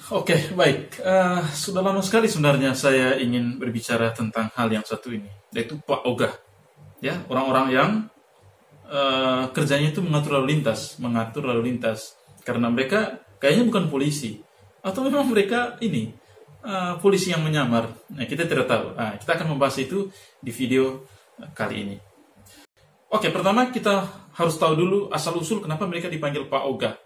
Oke, baik. Sudah lama sekali sebenarnya saya ingin berbicara tentang hal yang satu ini, yaitu Pak Ogah. Ya, orang-orang yang kerjanya itu mengatur lalu lintas. Karena mereka kayaknya bukan polisi, atau memang mereka ini polisi yang menyamar. Nah, kita tidak tahu. Nah, kita akan membahas itu di video kali ini. Oke, pertama kita harus tahu dulu asal-usul kenapa mereka dipanggil Pak Ogah.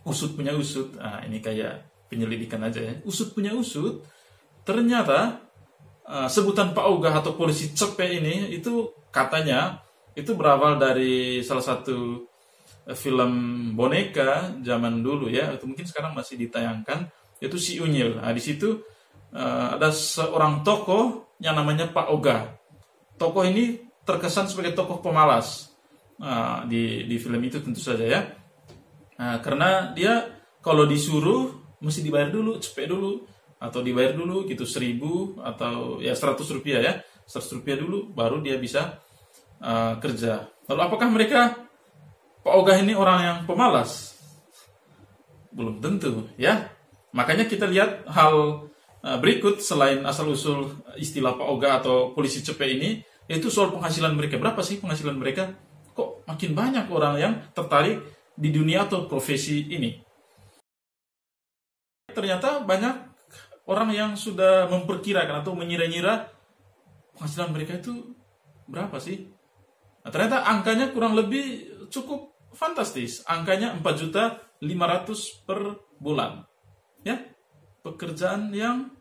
Usut punya usut. Nah, ini kayak penyelidikan aja ya. Usut punya usut. Ternyata sebutan Pak Ogah atau polisi cepe ini itu katanya itu berawal dari salah satu film boneka zaman dulu ya. Atau mungkin sekarang masih ditayangkan, yaitu Si Unyil. Nah, di situ ada seorang tokoh yang namanya Pak Ogah. Tokoh ini terkesan sebagai tokoh pemalas di film itu tentu saja ya. Nah, karena dia kalau disuruh mesti dibayar dulu, cepet dulu, atau dibayar dulu gitu 1.000 atau ya 100 rupiah ya, 100 rupiah dulu baru dia bisa kerja. Lalu apakah mereka Pak Ogah ini orang yang pemalas? Belum tentu ya. Makanya kita lihat hal berikut selain asal-usul istilah Pak Ogah atau polisi cepet ini, yaitu soal penghasilan mereka. Berapa sih penghasilan mereka? Kok makin banyak orang yang tertarik di dunia atau profesi ini? Ternyata banyak orang yang sudah memperkirakan atau mengira-ngira penghasilan mereka itu berapa sih? Nah, ternyata angkanya kurang lebih cukup fantastis. Angkanya 4.500.000 per bulan. Ya, pekerjaan yang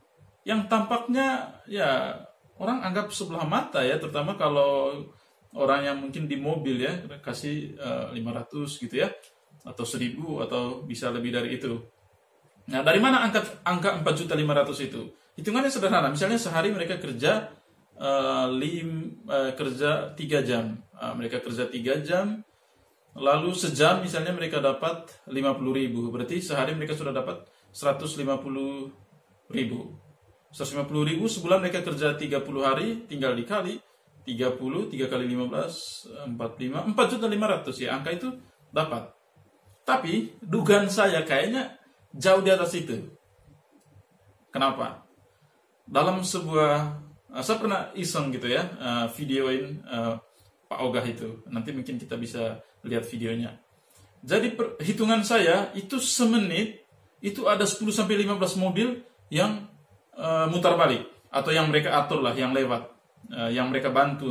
tampaknya ya orang anggap sebelah mata ya, terutama kalau orang yang mungkin di mobil ya, kasih 500 gitu ya, atau 1.000 atau bisa lebih dari itu. Nah, dari mana angka 4.500.000 itu? Hitungannya sederhana. Misalnya sehari mereka kerja 3 jam. Mereka kerja 3 jam, lalu sejam misalnya mereka dapat 50.000. Berarti sehari mereka sudah dapat 150.000. 150.000 sebulan mereka kerja 30 hari, tinggal dikali 30, 3 kali 15, 45, 4.500.000 ya, angka itu dapat. Tapi dugaan saya kayaknya jauh di atas itu. Kenapa? Dalam sebuah, saya pernah iseng gitu ya, videoin Pak Ogah itu. Nanti mungkin kita bisa lihat videonya. Jadi hitungan saya itu semenit itu ada 10-15 mobil yang mutar balik, atau yang mereka atur lah, yang lewat, yang mereka bantu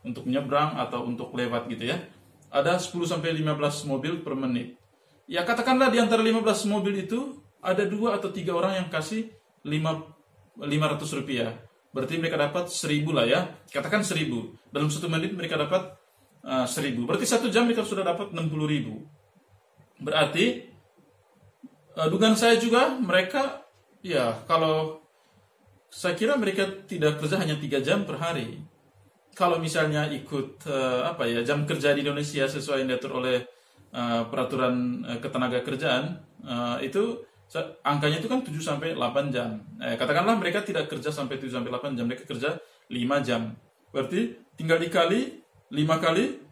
untuk menyeberang atau untuk lewat gitu ya. Ada 10-15 mobil per menit. Ya katakanlah di antara 15 mobil itu ada 2 atau 3 orang yang kasih 500 rupiah. Berarti mereka dapat 1.000 lah ya. Katakan 1.000. Dalam 1 menit mereka dapat 1.000. Berarti 1 jam mereka sudah dapat 60.000. Berarti dugaan saya juga mereka ya, kalau saya kira mereka tidak kerja hanya 3 jam per hari. Kalau misalnya ikut jam kerja di Indonesia sesuai yang diatur oleh peraturan ketenaga kerjaan, itu angkanya itu kan 7 sampai 8 jam. Katakanlah mereka tidak kerja sampai 7 sampai 8 jam, mereka kerja 5 jam. Berarti tinggal dikali 5 kali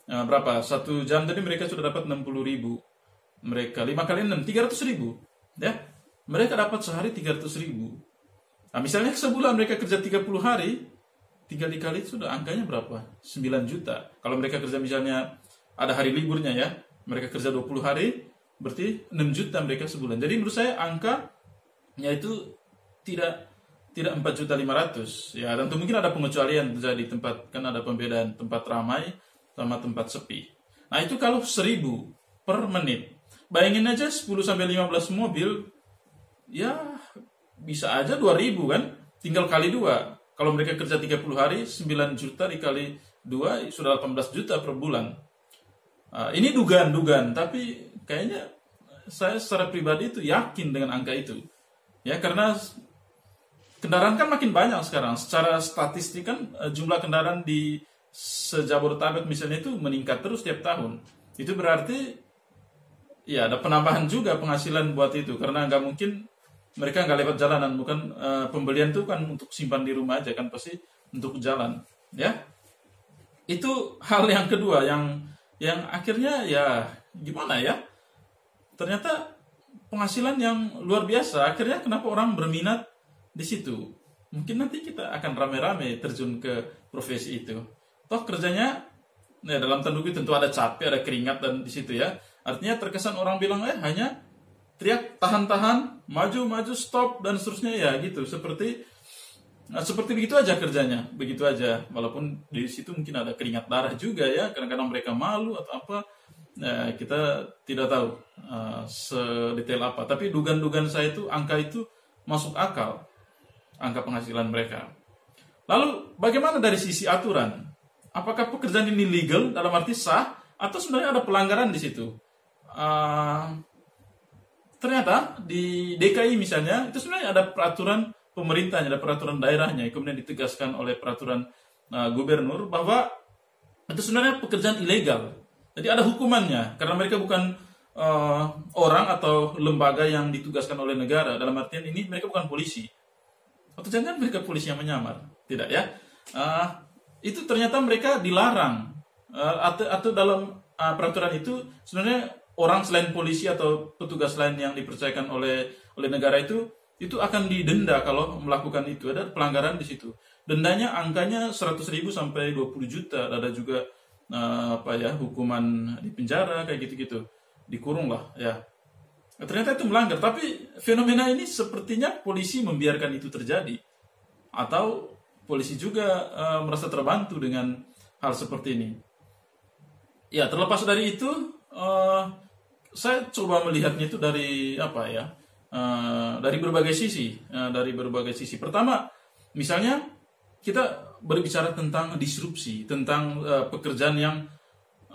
berapa? 1 jam tadi mereka sudah dapat 60.000. Mereka 5 kali 6 300.000. Ya. Mereka dapat sehari 300.000. Nah, misalnya sebulan mereka kerja 30 hari, tinggal dikali sudah angkanya berapa? 9 juta. Kalau mereka kerja misalnya ada hari liburnya ya, mereka kerja 20 hari, berarti 6 juta mereka sebulan. Jadi menurut saya angkanya itu tidak 4.500.000. Ya, tentu mungkin ada pengecualian di tempat, kan ada pembedaan tempat ramai sama tempat sepi. Nah, itu kalau 1.000 per menit. Bayangin aja 10-15 mobil, ya bisa aja 2.000 kan, tinggal kali 2. Kalau mereka kerja 30 hari, 9 juta dikali 2, sudah 18 juta per bulan. Ini dugaan, tapi kayaknya saya secara pribadi itu yakin dengan angka itu. Ya, karena kendaraan kan makin banyak sekarang. Secara statistik kan jumlah kendaraan di se-Jabodetabek misalnya itu meningkat terus tiap tahun. Itu berarti ya ada penambahan juga penghasilan buat itu, karena nggak mungkin mereka nggak lewat jalanan, bukan pembelian itu kan untuk simpan di rumah aja kan, pasti untuk jalan ya. Itu hal yang kedua yang akhirnya ya gimana ya? Ternyata penghasilan yang luar biasa. Akhirnya kenapa orang berminat di situ? Mungkin nanti kita akan rame-rame terjun ke profesi itu. Toh kerjanya, ya dalam tanda kutip tentu ada capek, ada keringat dan di situ ya. Artinya terkesan orang bilang hanya teriak tahan-tahan, maju-maju, stop dan seterusnya ya gitu. Seperti begitu aja kerjanya, begitu aja. Walaupun di situ mungkin ada keringat darah juga ya. Kadang-kadang mereka malu atau apa. Nah, kita tidak tahu sedetail apa. Tapi dugaan-dugaan saya itu angka itu masuk akal, angka penghasilan mereka. Lalu bagaimana dari sisi aturan? Apakah pekerjaan ini legal dalam arti sah atau sebenarnya ada pelanggaran di situ? Ternyata di DKI misalnya itu sebenarnya ada peraturan pemerintahnya, ada peraturan daerahnya, kemudian ditegaskan oleh peraturan gubernur bahwa itu sebenarnya pekerjaan ilegal. Jadi ada hukumannya karena mereka bukan orang atau lembaga yang ditugaskan oleh negara. Dalam artian ini mereka bukan polisi. Atau jangan mereka polisi yang menyamar, tidak ya? Itu ternyata mereka dilarang atau dalam peraturan itu sebenarnya orang selain polisi atau petugas lain yang dipercayakan oleh negara itu akan didenda kalau melakukan itu. Ada pelanggaran di situ. Dendanya angkanya 100.000 sampai 20 juta. Ada juga hukuman di penjara kayak gitu-gitu. Dikurung lah ya. Ternyata itu melanggar. Tapi fenomena ini sepertinya polisi membiarkan itu terjadi. Atau polisi juga merasa terbantu dengan hal seperti ini. Ya, terlepas dari itu, saya coba melihatnya itu dari dari berbagai sisi. Pertama, misalnya kita berbicara tentang disrupsi, tentang pekerjaan yang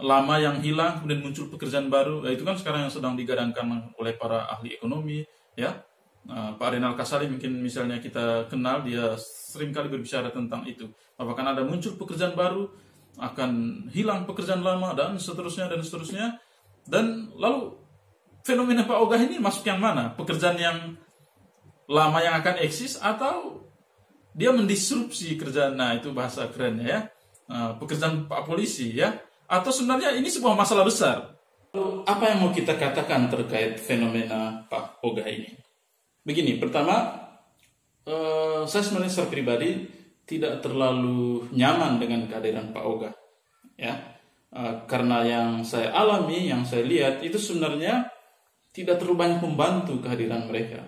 lama yang hilang, kemudian muncul pekerjaan baru. Itu kan sekarang yang sedang digadangkan oleh para ahli ekonomi, ya. Pak Renal Kasali mungkin misalnya kita kenal, dia seringkali berbicara tentang itu. Apakah ada muncul pekerjaan baru, akan hilang pekerjaan lama dan seterusnya. Dan lalu fenomena Pak Ogah ini masuk yang mana? Pekerjaan yang lama yang akan eksis atau dia mendisrupsi kerjaan? Nah, itu bahasa kerennya ya. Pekerjaan Pak Polisi ya. Atau sebenarnya ini sebuah masalah besar. Lalu apa yang mau kita katakan terkait fenomena Pak Ogah ini? Begini, pertama, saya sebenarnya secara pribadi tidak terlalu nyaman dengan kehadiran Pak Ogah, ya, karena yang saya alami, yang saya lihat itu sebenarnya tidak terlalu banyak membantu kehadiran mereka.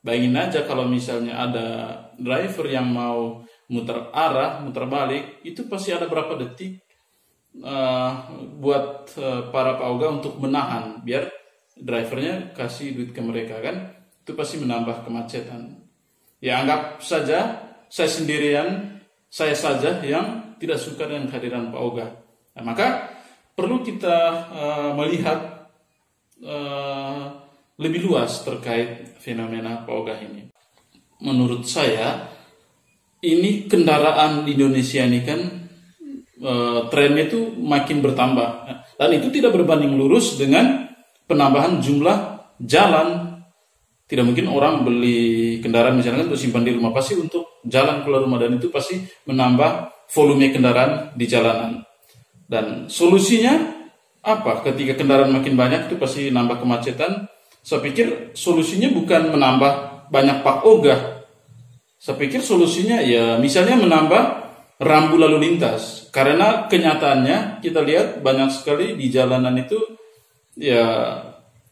Bayangin aja kalau misalnya ada driver yang mau muter arah, muter balik, itu pasti ada berapa detik buat para Pak Ogah untuk menahan, biar drivernya kasih duit ke mereka kan. Itu pasti menambah kemacetan. Ya, anggap saja saya sendirian, saya saja yang tidak suka dengan kehadiran Pak Ogah. Nah, maka perlu kita melihat lebih luas terkait fenomena Pak Ogah ini. Menurut saya, ini kendaraan di Indonesia ini kan trennya itu makin bertambah. Dan itu tidak berbanding lurus dengan penambahan jumlah jalan. Tidak mungkin orang beli kendaraan misalnya untuk simpan di rumah, pasti untuk jalan keluar rumah, dan itu pasti menambah volume kendaraan di jalanan. Dan solusinya apa? Ketika kendaraan makin banyak itu pasti nambah kemacetan. Saya pikir solusinya bukan menambah banyak Pak Ogah. Saya pikir solusinya ya misalnya menambah rambu lalu lintas. Karena kenyataannya kita lihat banyak sekali di jalanan itu ya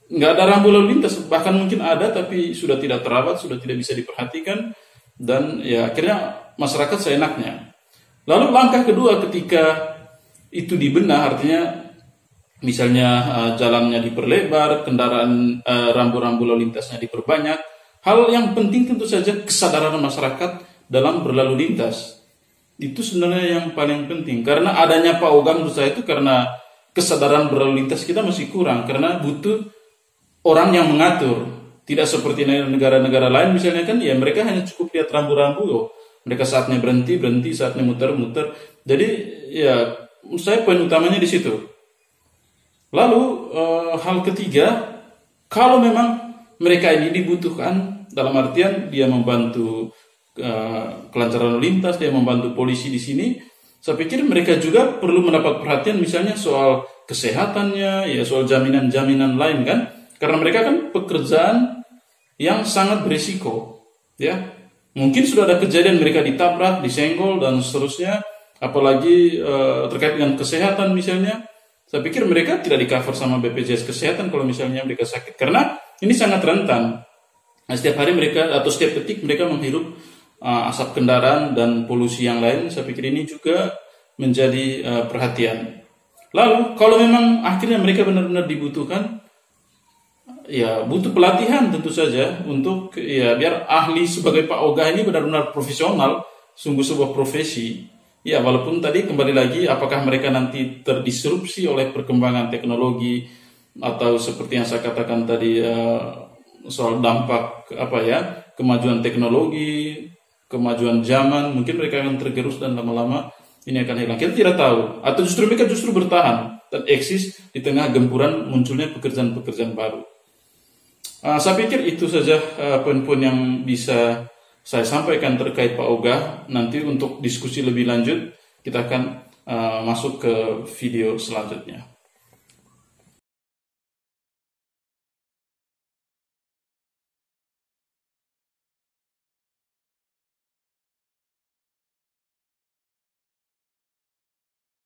nggak ada rambu lalu lintas, bahkan mungkin ada tapi sudah tidak terawat, sudah tidak bisa diperhatikan, dan ya akhirnya masyarakat seenaknya. Lalu langkah kedua ketika itu dibenah, artinya misalnya jalannya diperlebar, kendaraan rambu-rambu lalu lintasnya diperbanyak. Hal yang penting tentu saja kesadaran masyarakat dalam berlalu lintas. Itu sebenarnya yang paling penting, karena adanya Pak Ogah menurut saya itu karena kesadaran berlalu lintas kita masih kurang, karena butuh orang yang mengatur. Tidak seperti negara-negara lain misalnya kan, ya mereka hanya cukup lihat rambu-rambu, mereka saatnya berhenti, saatnya muter. Jadi ya menurut saya poin utamanya di situ. Lalu hal ketiga, kalau memang mereka ini dibutuhkan dalam artian dia membantu kelancaran lalu lintas, dia membantu polisi di sini, saya pikir mereka juga perlu mendapat perhatian misalnya soal kesehatannya, ya soal jaminan-jaminan lain kan. Karena mereka kan pekerjaan yang sangat berisiko, ya. Mungkin sudah ada kejadian mereka ditabrak, disenggol dan seterusnya, apalagi terkait dengan kesehatan misalnya. Saya pikir mereka tidak di-cover sama BPJS Kesehatan kalau misalnya mereka sakit, karena ini sangat rentan. Nah, setiap hari mereka atau setiap detik mereka menghirup asap kendaraan dan polusi yang lain. Saya pikir ini juga menjadi perhatian. Lalu kalau memang akhirnya mereka benar-benar dibutuhkan, ya butuh pelatihan tentu saja untuk ya biar ahli sebagai Pak Ogah ini benar-benar profesional, sungguh sebuah profesi. Ya walaupun tadi kembali lagi apakah mereka nanti terdisrupsi oleh perkembangan teknologi atau seperti yang saya katakan tadi soal dampak kemajuan teknologi, kemajuan zaman, mungkin mereka akan tergerus dan lama-lama ini akan hilang. Kita tidak tahu. Atau justru mereka bertahan dan eksis di tengah gempuran munculnya pekerjaan-pekerjaan baru. Saya pikir itu saja poin-poin yang bisa saya sampaikan terkait Pak Ogah. Nanti untuk diskusi lebih lanjut kita akan masuk ke video selanjutnya.